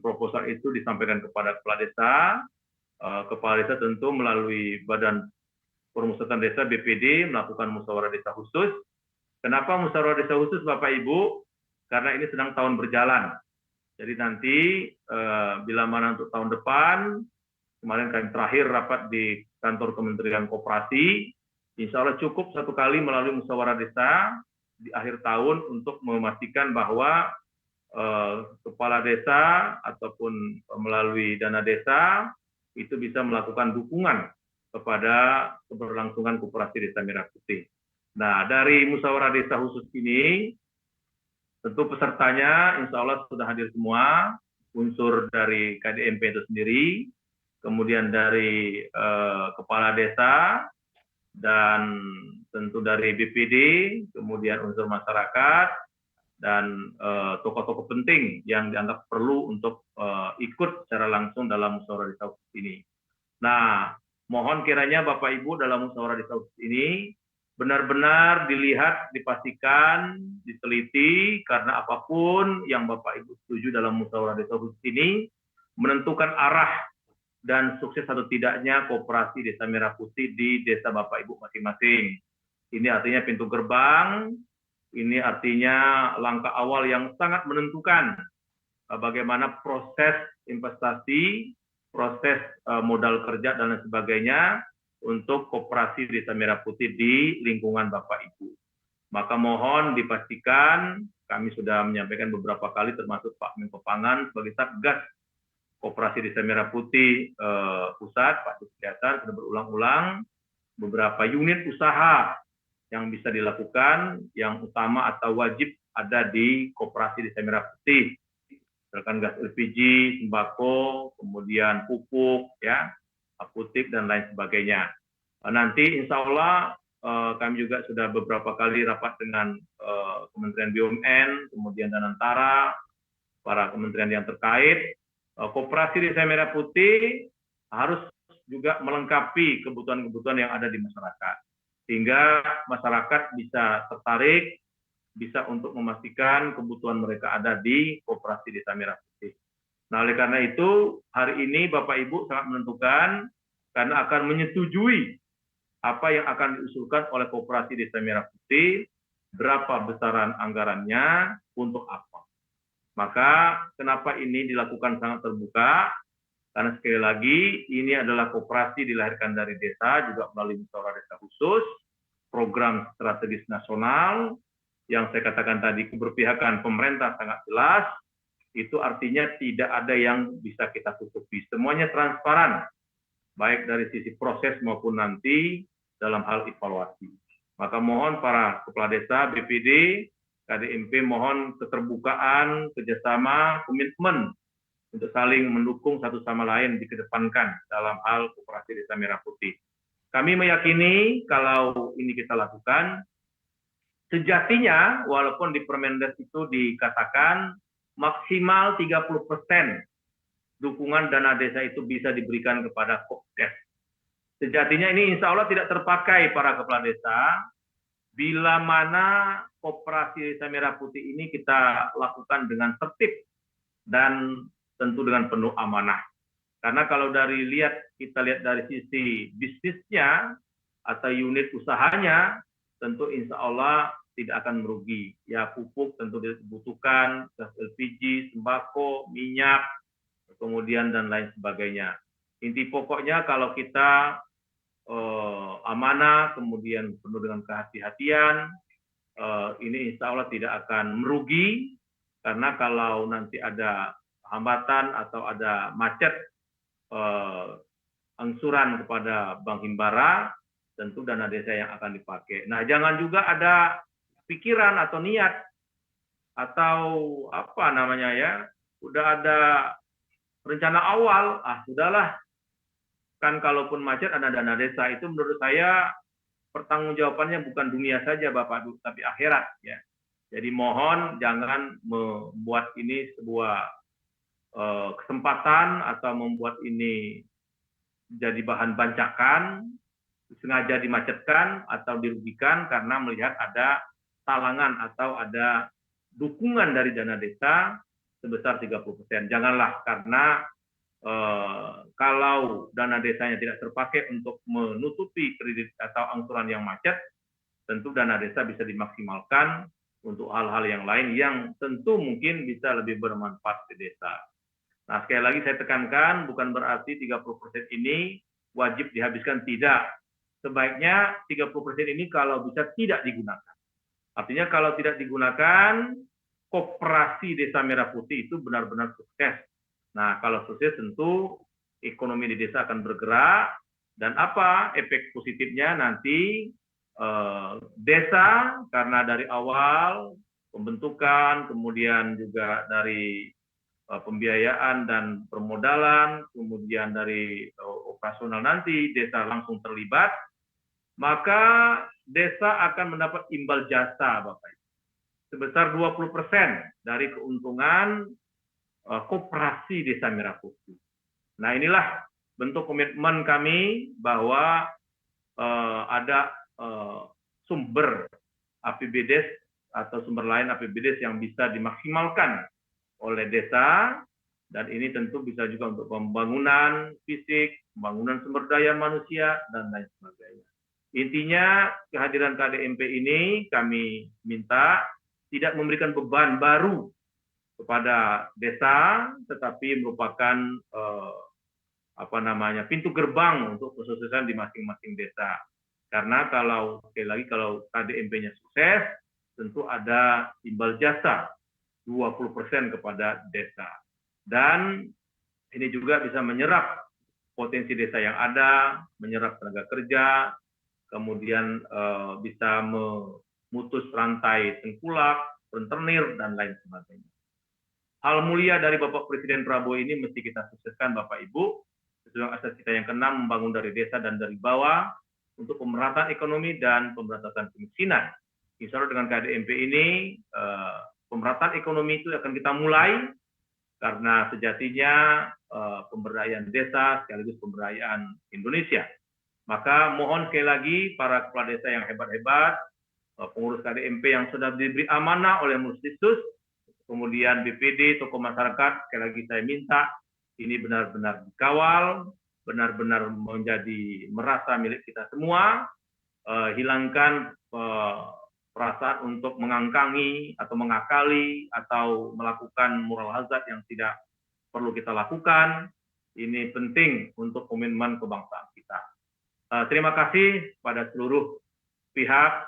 proposal itu disampaikan kepada kepala desa. Kepala desa tentu melalui Badan Permusyawaratan Desa BPD melakukan musyawarah desa khusus. Kenapa musyawarah desa khusus Bapak Ibu? Karena ini sedang tahun berjalan. Jadi nanti bila mana untuk tahun depan, kemarin kami terakhir rapat di kantor Kementerian Koperasi, insya Allah cukup satu kali melalui musyawarah desa di akhir tahun untuk memastikan bahwa kepala desa ataupun melalui dana desa itu bisa melakukan dukungan kepada keberlangsungan Koperasi Desa Merah Putih. Nah, dari musyawarah desa khusus ini, tentu pesertanya insya Allah sudah hadir semua, unsur dari KDMP itu sendiri, kemudian dari kepala desa, dan tentu dari BPD, kemudian unsur masyarakat, dan tokoh-tokoh penting yang dianggap perlu untuk ikut secara langsung dalam musyawarah desa khusus ini. Nah, mohon kiranya Bapak Ibu dalam musyawarah desa khusus ini benar-benar dilihat, dipastikan, diteliti, karena apapun yang Bapak Ibu setuju dalam musyawarah desa khusus ini menentukan arah dan sukses atau tidaknya Koperasi Desa Merah Putih di desa Bapak Ibu masing-masing. Ini artinya pintu gerbang. Ini artinya langkah awal yang sangat menentukan bagaimana proses investasi, proses modal kerja, dan lain sebagainya untuk Koperasi Desa Merah Putih di lingkungan Bapak Ibu. Maka mohon dipastikan, kami sudah menyampaikan beberapa kali termasuk Pak Menko Pangan sebagai Satgas Koperasi Desa Merah Putih Pusat, Pak Kesehatan, sudah berulang-ulang beberapa unit usaha yang bisa dilakukan, yang utama atau wajib ada di Koperasi Desa Merah Putih, misalkan gas LPG, sembako, kemudian pupuk, ya, apotek dan lain sebagainya. Nanti insya Allah kami juga sudah beberapa kali rapat dengan Kementerian BUMN, kemudian Danantara, para kementerian yang terkait. Koperasi Desa Merah Putih harus juga melengkapi kebutuhan-kebutuhan yang ada di masyarakat, sehingga masyarakat bisa tertarik, bisa untuk memastikan kebutuhan mereka ada di Koperasi Desa Merah Putih. Nah, oleh karena itu, hari ini Bapak Ibu sangat menentukan, karena akan menyetujui apa yang akan diusulkan oleh Koperasi Desa Merah Putih, berapa besaran anggarannya, untuk apa. Maka kenapa ini dilakukan sangat terbuka? Karena sekali lagi, ini adalah koperasi dilahirkan dari desa, juga melalui musyawarah desa khusus, program strategis nasional, yang saya katakan tadi keberpihakan pemerintah sangat jelas, itu artinya tidak ada yang bisa kita tutupi. Semuanya transparan, baik dari sisi proses maupun nanti dalam hal evaluasi. Maka mohon para kepala desa, BPD, KDMP mohon keterbukaan, kerjasama, komitmen untuk saling mendukung satu sama lain dikedepankan dalam hal Koperasi Desa Merah Putih. Kami meyakini kalau ini kita lakukan, sejatinya walaupun di Permendes itu dikatakan maksimal 30% dukungan dana desa itu bisa diberikan kepada Kopdes. Sejatinya ini insya Allah tidak terpakai para kepala desa, bila mana Koperasi Desa Merah Putih ini kita lakukan dengan tertib dan tentu dengan penuh amanah. Karena kalau kita lihat dari sisi bisnisnya atau unit usahanya, tentu insya Allah tidak akan merugi. Ya, pupuk tentu dibutuhkan, gas LPG, sembako, minyak, kemudian dan lain sebagainya. Inti pokoknya kalau kita amanah, kemudian penuh dengan kehati-hatian, ini insya Allah tidak akan merugi, karena kalau nanti ada hambatan atau ada macet angsuran kepada Bank Himbara, tentu dana desa yang akan dipakai. Nah, jangan juga ada pikiran atau niat atau apa namanya ya, udah ada rencana awal, sudahlah, kan kalaupun macet ada dana desa, itu menurut saya pertanggungjawabannya bukan dunia saja Bapak Ibu, tapi akhirat ya. Jadi mohon jangan membuat ini sebuah kesempatan atau membuat ini jadi bahan bancakan, sengaja dimacetkan atau dirugikan karena melihat ada talangan atau ada dukungan dari dana desa sebesar 30%. Janganlah karena kalau dana desanya tidak terpakai untuk menutupi kredit atau angsuran yang macet, tentu dana desa bisa dimaksimalkan untuk hal-hal yang lain yang tentu mungkin bisa lebih bermanfaat di desa. Nah, sekali lagi saya tekankan, bukan berarti 30% ini wajib dihabiskan, tidak. Sebaiknya 30% ini kalau bisa tidak digunakan. Artinya kalau tidak digunakan, koperasi Desa Merah Putih itu benar-benar sukses. Nah, kalau sukses tentu ekonomi di desa akan bergerak, dan apa efek positifnya nanti desa karena dari awal pembentukan, kemudian juga dari pembiayaan dan permodalan, kemudian dari operasional nanti desa langsung terlibat, maka desa akan mendapat imbal jasa, Bapak Ibu, sebesar 20% dari keuntungan koperasi Desa Merah Putih. Nah, inilah bentuk komitmen kami bahwa ada sumber APBDes atau sumber lain APBDes yang bisa dimaksimalkan oleh desa, dan ini tentu bisa juga untuk pembangunan fisik, pembangunan sumber daya manusia, dan lain sebagainya. Intinya kehadiran KDMP ini kami minta tidak memberikan beban baru kepada desa, tetapi merupakan pintu gerbang untuk kesuksesan di masing-masing desa. Karena kalau sekali lagi kalau KDMP-nya sukses, tentu ada imbal jasa 20% kepada desa. Dan ini juga bisa menyerap potensi desa yang ada, menyerap tenaga kerja, kemudian bisa memutus rantai tengkulak, rentenir, dan lain sebagainya. Hal mulia dari Bapak Presiden Prabowo ini mesti kita sukseskan, Bapak Ibu. Sesuai asas kita yang ke-6, membangun dari desa dan dari bawah untuk pemerataan ekonomi dan pemberantasan kemiskinan. Insya Allah dengan KDMP ini, pemerataan ekonomi itu akan kita mulai, karena sejatinya pemberdayaan desa sekaligus pemberdayaan Indonesia. Maka mohon sekali lagi para kepala desa yang hebat-hebat, pengurus KDMP yang sudah diberi amanah oleh Mustisus, kemudian BPD, tokoh masyarakat, sekali lagi saya minta ini benar-benar dikawal, benar-benar menjadi merasa milik kita semua, hilangkan perasaan untuk mengangkangi atau mengakali atau melakukan moral hazard yang tidak perlu kita lakukan. Ini penting untuk komitmen kebangsaan kita. Terima kasih pada seluruh pihak